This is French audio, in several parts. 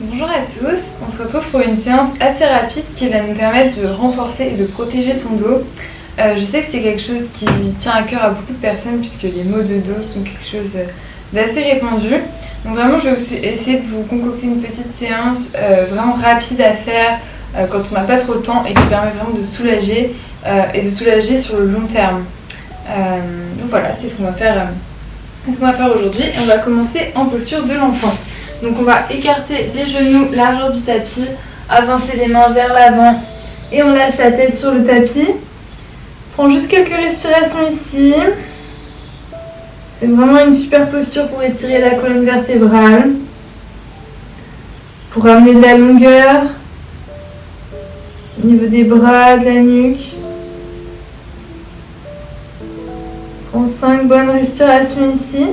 Bonjour à tous, on se retrouve pour une séance assez rapide qui va nous permettre de renforcer et de protéger son dos. Je sais que c'est quelque chose qui tient à cœur à beaucoup de personnes puisque les maux de dos sont quelque chose d'assez répandu. Donc vraiment je vais aussi essayer de vous concocter une petite séance vraiment rapide à faire quand on n'a pas trop le temps et qui permet vraiment de soulager et de soulager sur le long terme. Donc voilà, c'est ce qu'on va faire. Aujourd'hui. On va commencer en posture de l'enfant. Donc on va écarter les genoux, largeur du tapis, avancer les mains vers l'avant et on lâche la tête sur le tapis. Prends juste quelques respirations ici. C'est vraiment une super posture pour étirer la colonne vertébrale, pour amener de la longueur au niveau des bras, de la nuque. Prends 5 bonnes respirations ici.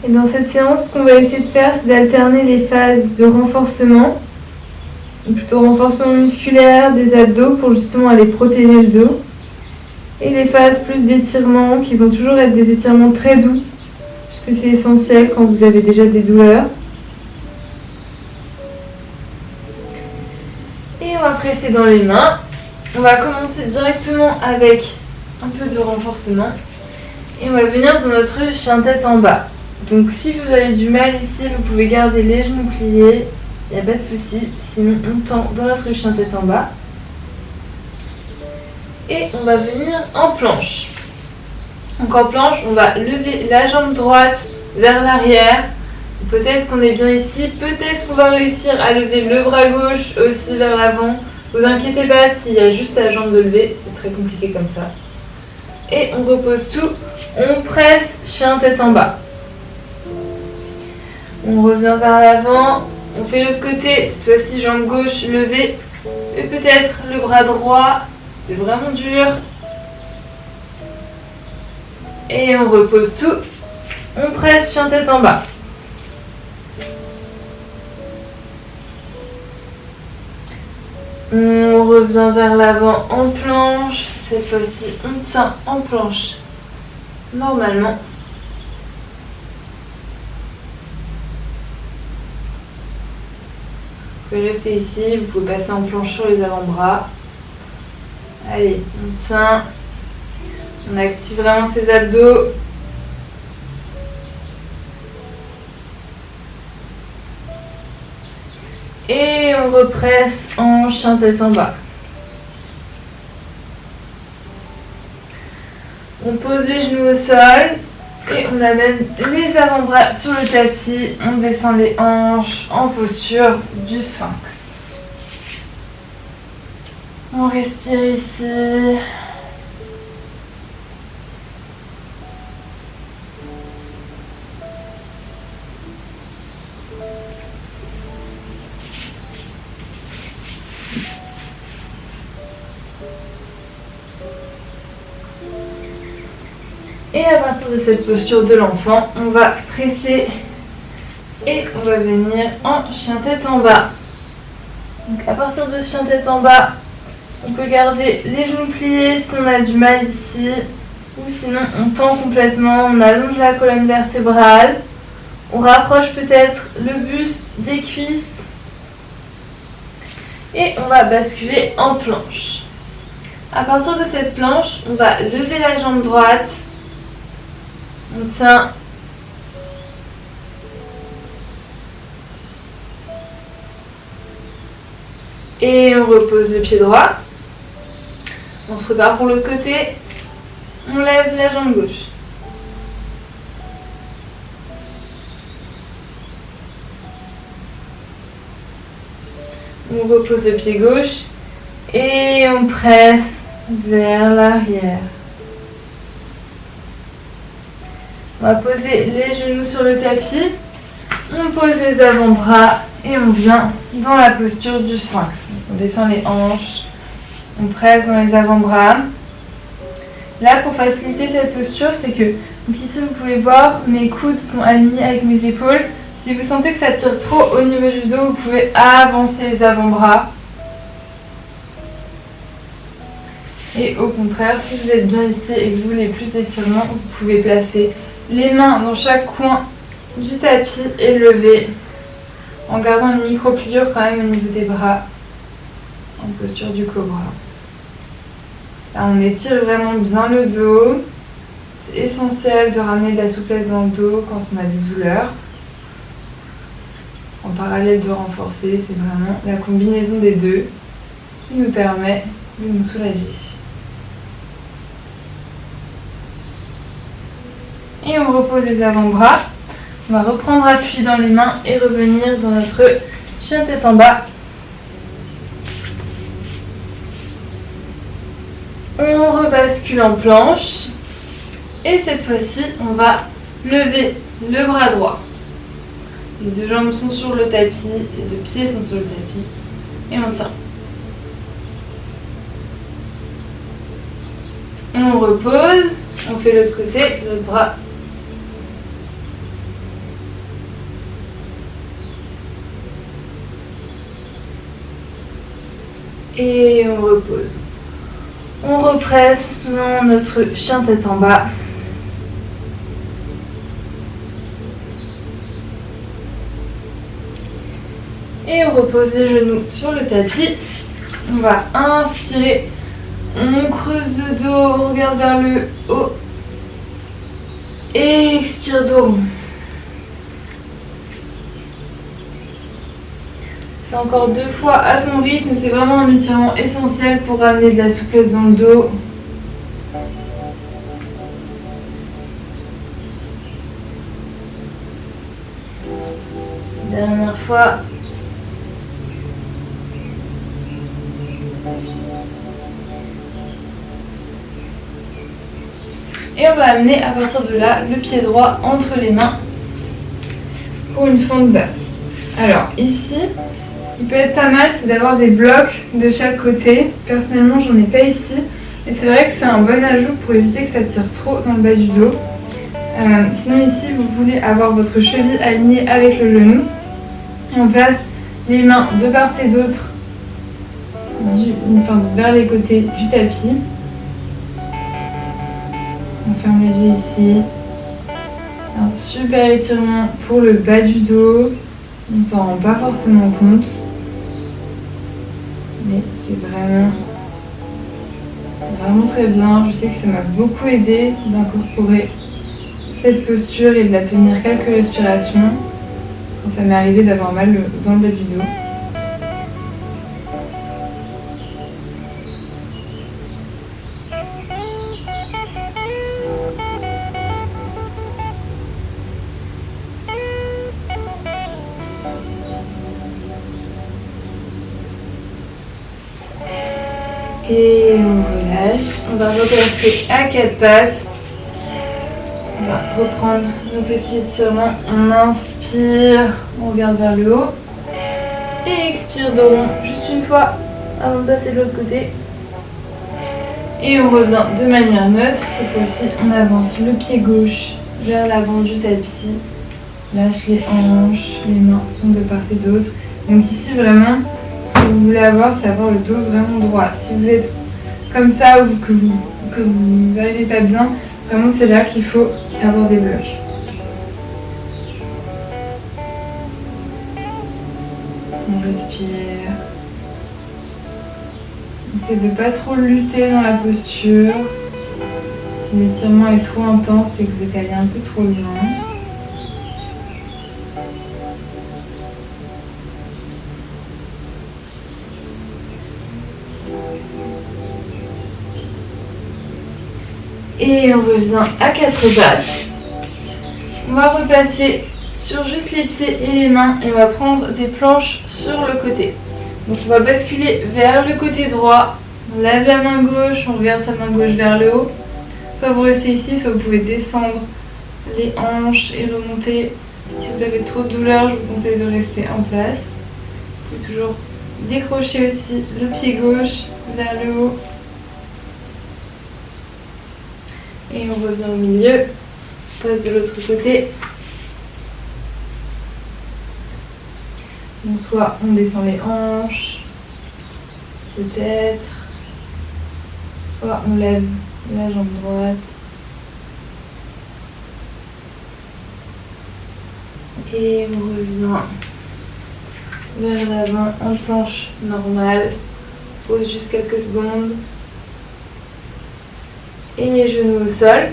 Et dans cette séance, ce qu'on va essayer de faire, c'est d'alterner les phases de renforcement, ou plutôt renforcement musculaire des abdos pour justement aller protéger le dos, et les phases plus d'étirement qui vont toujours être des étirements très doux, puisque c'est essentiel quand vous avez déjà des douleurs. Et on va presser dans les mains. On va commencer directement avec un peu de renforcement, et on va venir dans notre chien-tête en bas. Donc si vous avez du mal ici, vous pouvez garder les genoux pliés, il n'y a pas de souci. Sinon on tend dans notre chien-tête en bas. Et on va venir en planche. Donc en planche, on va lever la jambe droite vers l'arrière. Peut-être qu'on est bien ici, peut-être qu'on va réussir à lever le bras gauche aussi vers l'avant. Ne vous inquiétez pas s'il y a juste la jambe de lever, c'est très compliqué comme ça. Et on repose tout, on presse chien-tête en bas. On revient vers l'avant, on fait l'autre côté, cette fois-ci jambe gauche levée, et peut-être le bras droit, c'est vraiment dur. Et on repose tout, on presse chien-tête en bas. On revient vers l'avant en planche, cette fois-ci on tient en planche normalement. Vous pouvez rester ici, vous pouvez passer en planche sur les avant-bras. Allez, on tient. On active vraiment ses abdos. Et on represse en chien-tête en bas. On pose les genoux au sol. Et on amène les avant-bras sur le tapis, on descend les hanches en posture du sphinx. On respire ici. Et à partir de cette posture de l'enfant, on va presser et on va venir en chien-tête en bas. Donc à partir de ce chien-tête en bas, on peut garder les genoux pliés si on a du mal ici. Ou sinon on tend complètement, on allonge la colonne vertébrale. On rapproche peut-être le buste des cuisses. Et on va basculer en planche. À partir de cette planche, on va lever la jambe droite. On tient. Et on repose le pied droit. On se prépare pour l'autre côté. On lève la jambe gauche. On repose le pied gauche. Et on presse vers l'arrière. On va poser les genoux sur le tapis, on pose les avant-bras et on vient dans la posture du sphinx. On descend les hanches, on presse dans les avant-bras. Là, pour faciliter cette posture, c'est que, donc ici vous pouvez voir, mes coudes sont alignés avec mes épaules. Si vous sentez que ça tire trop au niveau du dos, vous pouvez avancer les avant-bras. Et au contraire, si vous êtes bien ici et que vous voulez plus d'étirement, vous pouvez placer les mains dans chaque coin du tapis et lever en gardant une micro-pliure quand même au niveau des bras en posture du cobra. Là, on étire vraiment bien le dos. C'est essentiel de ramener de la souplesse dans le dos quand on a des douleurs. En parallèle de renforcer, c'est vraiment la combinaison des deux qui nous permet de nous soulager. Et on repose les avant-bras. On va reprendre appui dans les mains et revenir dans notre chien tête en bas. On rebascule en planche. Et cette fois-ci, on va lever le bras droit. Les deux jambes sont sur le tapis, les deux pieds sont sur le tapis. Et on tient. On repose. On fait l'autre côté, l'autre bras. Et on repose. On represse dans notre chien tête en bas. Et on repose les genoux sur le tapis. On va inspirer. On creuse le dos, on regarde vers le haut. Et expire dos rond. C'est encore 2 fois à son rythme, c'est vraiment un étirement essentiel pour ramener de la souplesse dans le dos. Dernière fois. Et on va amener à partir de là le pied droit entre les mains pour une fente basse. Alors ici, ce qui peut être pas mal, c'est d'avoir des blocs de chaque côté. Personnellement, j'en ai pas ici. Et c'est vrai que c'est un bon ajout pour éviter que ça tire trop dans le bas du dos. Sinon ici, vous voulez avoir votre cheville alignée avec le genou. Et on place les mains de part et d'autre, vers les côtés du tapis. On ferme les yeux ici. C'est un super étirement pour le bas du dos. On ne s'en rend pas forcément compte. Mais c'est vraiment très bien. Je sais que ça m'a beaucoup aidé d'incorporer cette posture et de la tenir quelques respirations quand ça m'est arrivé d'avoir mal dans le bas du dos. Et on relâche. On va repasser à 4 pattes. On va reprendre nos petits étirements. On inspire, on regarde vers le haut. Et expire dos rond juste une fois avant de passer de l'autre côté. Et on revient de manière neutre. Cette fois-ci, on avance le pied gauche vers l'avant du tapis. Lâche les hanches, les mains sont de part et d'autre. Donc ici vraiment, ce que vous voulez avoir, c'est avoir le dos vraiment droit. Si vous êtes comme ça ou que vous n'arrivez pas bien, vraiment c'est là qu'il faut avoir des blocs. On respire. Essayez de ne pas trop lutter dans la posture. Si l'étirement est trop intense et que vous êtes allé un peu trop loin. Et on revient à 4 pattes. On va repasser sur juste les pieds et les mains et on va prendre des planches sur le côté. Donc on va basculer vers le côté droit. On lève la main gauche, on regarde sa main gauche vers le haut. Soit vous restez ici, soit vous pouvez descendre les hanches et remonter. Si vous avez trop de douleur, je vous conseille de rester en place. Vous pouvez toujours décrocher aussi le pied gauche vers le haut. Et on revient au milieu, on passe de l'autre côté. Donc soit on descend les hanches, peut-être, fois, on lève la jambe droite. Et on revient vers l'avant en planche normale. Pose juste quelques secondes. Et les genoux au sol.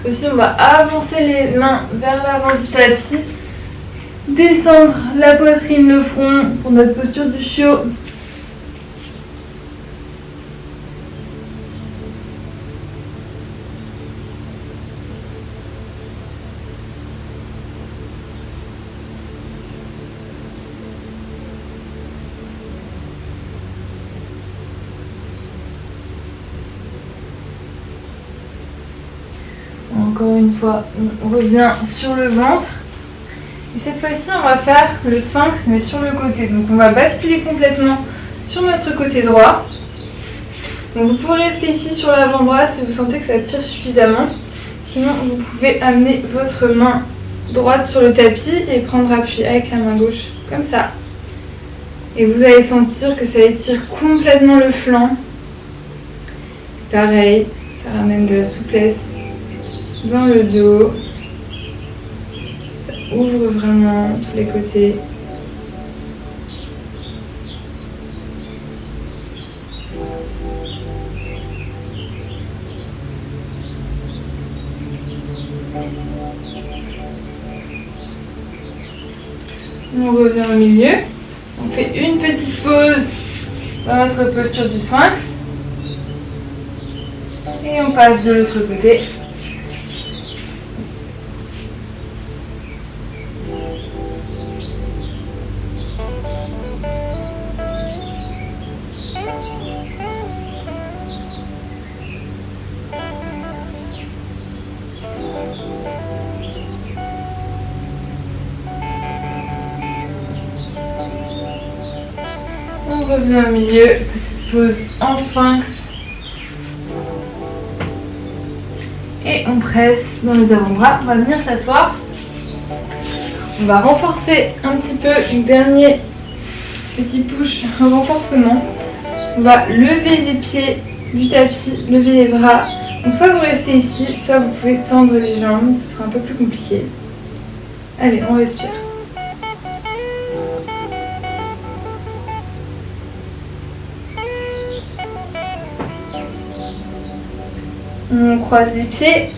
Aussi, on va avancer les mains vers l'avant du tapis. Descendre la poitrine, le front pour notre posture du chiot. Encore une fois, on revient sur le ventre. Et cette fois-ci, on va faire le sphinx, mais sur le côté. Donc on va basculer complètement sur notre côté droit. Donc vous pouvez rester ici sur l'avant-bras si vous sentez que ça tire suffisamment. Sinon, vous pouvez amener votre main droite sur le tapis et prendre appui avec la main gauche, comme ça. Et vous allez sentir que ça étire complètement le flanc. Pareil, ça ramène de la souplesse dans le dos. Ça ouvre vraiment tous les côtés. On revient au milieu. On fait une petite pause dans notre posture du sphinx. Et on passe de l'autre côté. On revient au milieu, petite pause en sphinx. Et on presse dans les avant-bras. On va venir s'asseoir. On va renforcer un petit peu, une dernier petit push, un renforcement. On va lever les pieds du tapis, lever les bras. Donc soit vous restez ici, soit vous pouvez tendre les jambes. Ce sera un peu plus compliqué. Allez, on respire. On croise les pieds,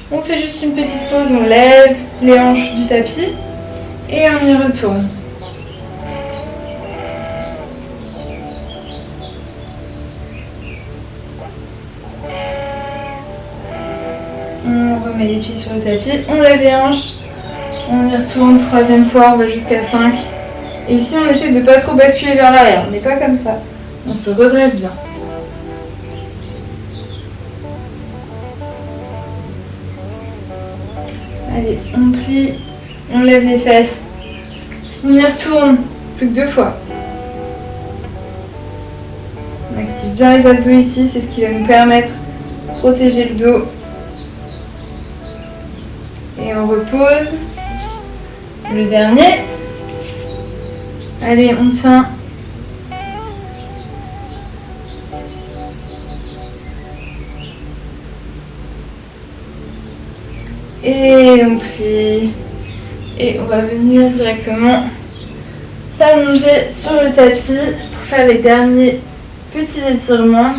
on fait juste une petite pause, on lève les hanches du tapis et on y retourne. On remet les pieds sur le tapis, on lève les hanches, on y retourne, troisième fois, on va jusqu'à 5. Et ici on essaie de ne pas trop basculer vers l'arrière, on n'est pas comme ça, on se redresse bien. Allez, on plie, on lève les fesses, on y retourne, plus que 2 fois. On active bien les abdos ici, c'est ce qui va nous permettre de protéger le dos. Et on repose. Le dernier. Allez, on tient. Et on plie. Et on va venir directement s'allonger sur le tapis pour faire les derniers petits étirements.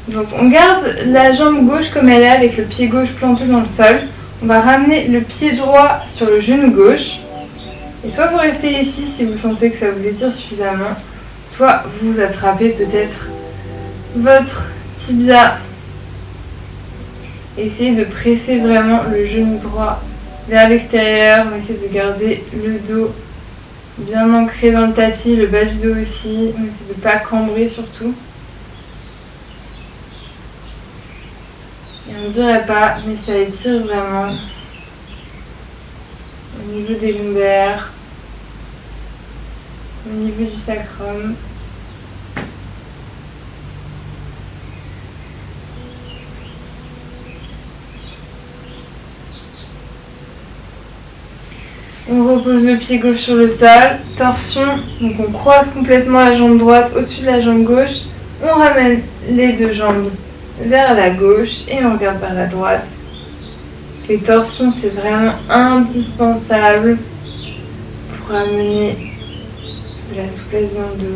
Donc on garde la jambe gauche comme elle est avec le pied gauche planté dans le sol. On va ramener le pied droit sur le genou gauche. Et soit vous restez ici si vous sentez que ça vous étire suffisamment, soit vous attrapez peut-être votre tibia. Essayez de presser vraiment le genou droit vers l'extérieur. On essaie de garder le dos bien ancré dans le tapis, le bas du dos aussi. On essaie de ne pas cambrer surtout. Et on ne dirait pas, mais ça étire vraiment au niveau des lombaires, au niveau du sacrum. On repose le pied gauche sur le sol, torsion, donc on croise complètement la jambe droite au-dessus de la jambe gauche. On ramène les deux jambes vers la gauche et on regarde vers la droite. Les torsions, c'est vraiment indispensable pour amener de la souplesse dans le dos.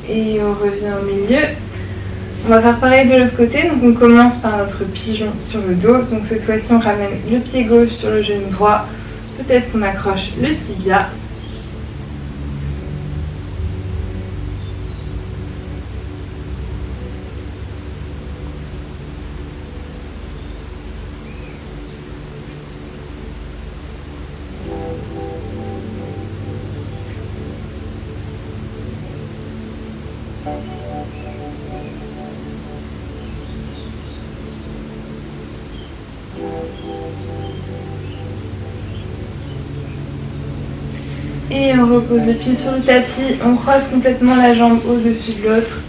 Et on revient au milieu. On va faire pareil de l'autre côté, donc on commence par notre pigeon sur le dos. Donc cette fois-ci on ramène le pied gauche sur le genou droit. Peut-être qu'on accroche le tibia. Et on repose le pied sur le tapis, on croise complètement la jambe au-dessus de l'autre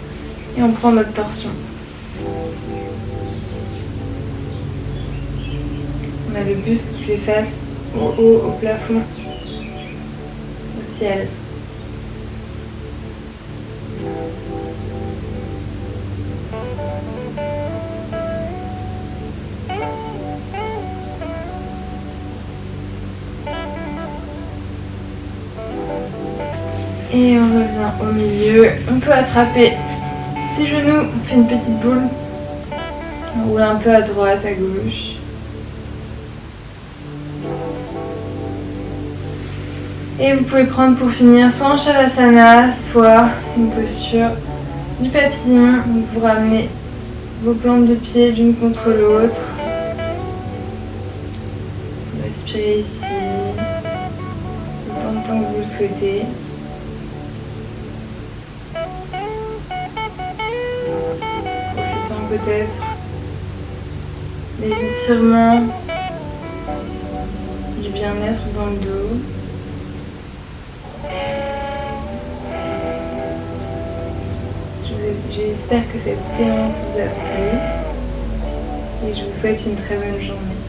et on prend notre torsion. On a le buste qui fait face au haut, au plafond, au ciel. Et on revient au milieu. On peut attraper ses genoux, on fait une petite boule. On roule un peu à droite, à gauche. Et vous pouvez prendre pour finir soit un Shavasana, soit une posture du papillon. Donc vous ramenez vos plantes de pied l'une contre l'autre. Vous respirez ici, autant de temps que vous le souhaitez. Peut-être des étirements, du bien-être dans le dos. J'espère que cette séance vous a plu et je vous souhaite une très bonne journée.